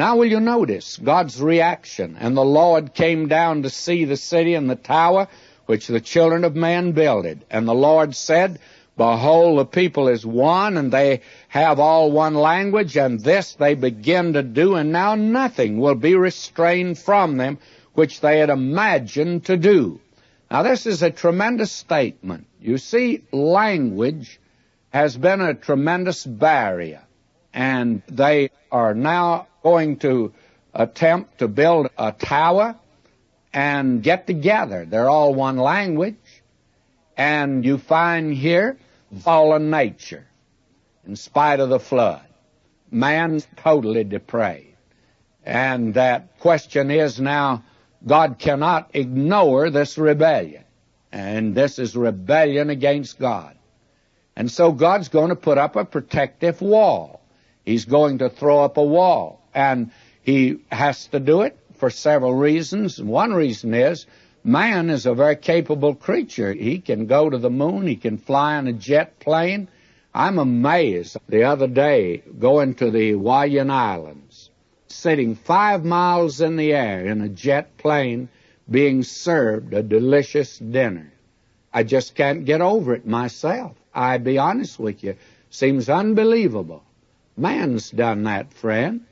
Now will you notice God's reaction? And the Lord came down to see the city and the tower which the children of man builded. And the Lord said, Behold, the people is one, and they have all one language, and this they begin to do, and now nothing will be restrained from them which they had imagined to do. Now this is a tremendous statement. You see, language has been a tremendous barrier, and they are now going to attempt to build a tower and get together. They're all one language, and you find here fallen nature in spite of the flood. Man's totally depraved. And that question is now, God cannot ignore this rebellion. And this is rebellion against God. And so God's going to put up a protective wall. He's going to throw up a wall. And he has to do it for several reasons. One reason is man is a very capable creature. He can go to the moon. He can fly on a jet plane. I'm amazed the other day going to the Hawaiian Islands, sitting 5 miles in the air in a jet plane being served a delicious dinner. I just can't get over it myself. I'll be honest with you. Seems unbelievable. Man's done that, friends.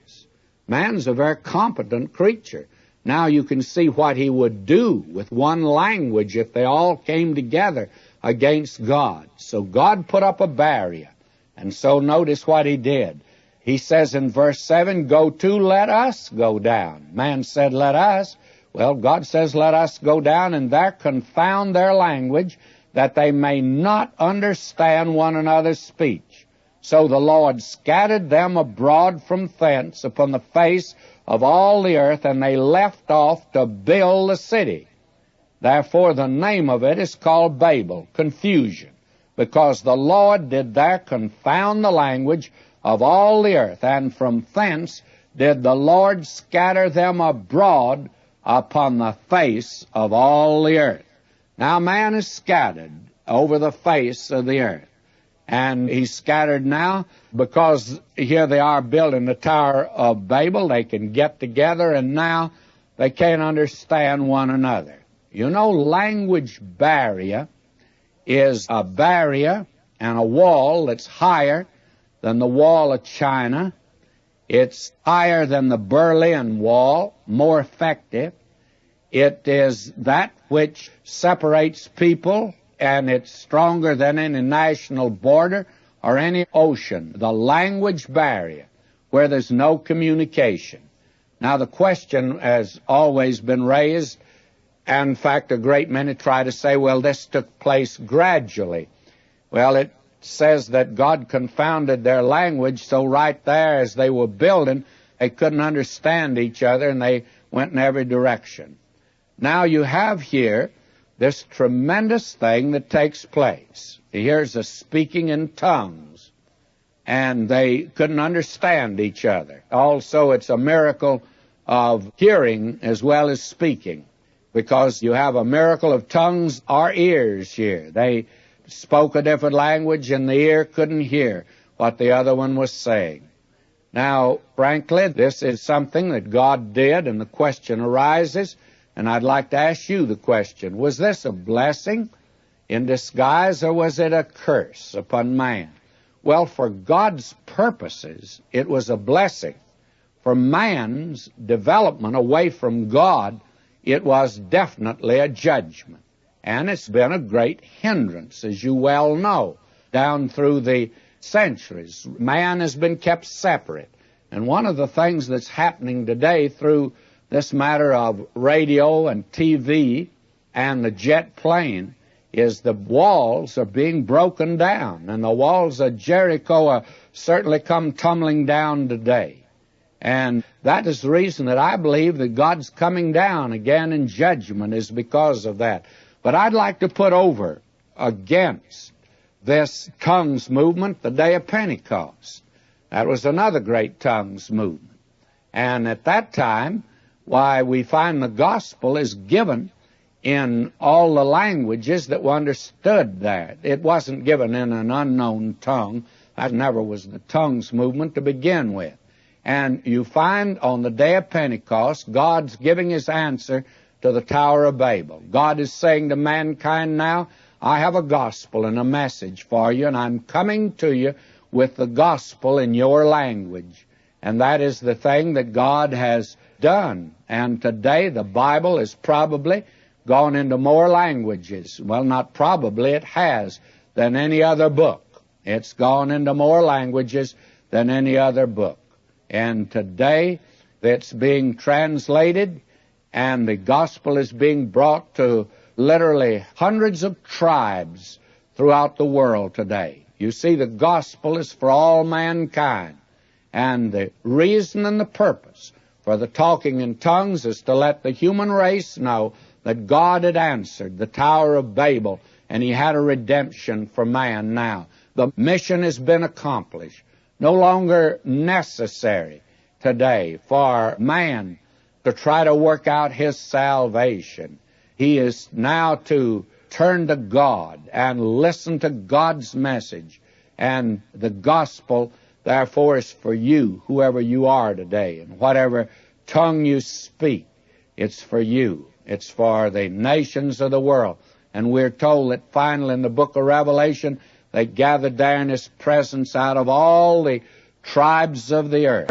Man's a very competent creature. Now you can see what he would do with one language if they all came together against God. So God put up a barrier. And so notice what he did. He says in verse 7, Go to, let us go down. Man said, let us. Well, God says, let us go down and there confound their language, that they may not understand one another's speech. So the Lord scattered them abroad from thence upon the face of all the earth, and they left off to build the city. Therefore the name of it is called Babel, confusion, because the Lord did there confound the language of all the earth, and from thence did the Lord scatter them abroad upon the face of all the earth. Now man is scattered over the face of the earth. And he's scattered now because here they are building the Tower of Babel. They can get together, and now they can't understand one another. You know, language barrier is a barrier and a wall that's higher than the wall of China. It's higher than the Berlin Wall, more effective. It is that which separates people, and it's stronger than any national border or any ocean. The language barrier, where there's no communication. Now the question has always been raised, and in fact a great many try to say, well, this took place gradually. Well, it says that God confounded their language, so right there as they were building, they couldn't understand each other, and they went in every direction. Now you have here this tremendous thing that takes place. Here's a speaking in tongues, and they couldn't understand each other. Also, it's a miracle of hearing as well as speaking, because you have a miracle of tongues or ears here. They spoke a different language, and the ear couldn't hear what the other one was saying. Now, frankly, this is something that God did, and the question arises, and I'd like to ask you the question, was this a blessing in disguise, or was it a curse upon man? Well, for God's purposes, it was a blessing. For man's development away from God, it was definitely a judgment. And it's been a great hindrance, as you well know, down through the centuries. Man has been kept separate. And one of the things that's happening today through this matter of radio and TV and the jet plane is the walls are being broken down, and the walls of Jericho are certainly come tumbling down today. And that is the reason that I believe that God's coming down again in judgment, is because of that. But I'd like to put over against this tongues movement the day of Pentecost. That was another great tongues movement. And at that time, why, we find the gospel is given in all the languages that were understood there. It wasn't given in an unknown tongue. That never was the tongues movement to begin with. And you find on the day of Pentecost, God's giving his answer to the Tower of Babel. God is saying to mankind now, I have a gospel and a message for you, and I'm coming to you with the gospel in your language. And that is the thing that God has done. And today the Bible has probably gone into more languages. Well, not probably, it has, than any other book. It's gone into more languages than any other book. And today it's being translated, and the gospel is being brought to literally hundreds of tribes throughout the world today. You see, the gospel is for all mankind. And the reason and the purpose for the talking in tongues is to let the human race know that God had answered the Tower of Babel, and he had a redemption for man now. The mission has been accomplished. No longer necessary today for man to try to work out his salvation. He is now to turn to God and listen to God's message. And the gospel, therefore, is for you, whoever you are today, and whatever tongue you speak. It's for you. It's for the nations of the world. And we're told that finally in the book of Revelation, they gathered there in his presence out of all the tribes of the earth.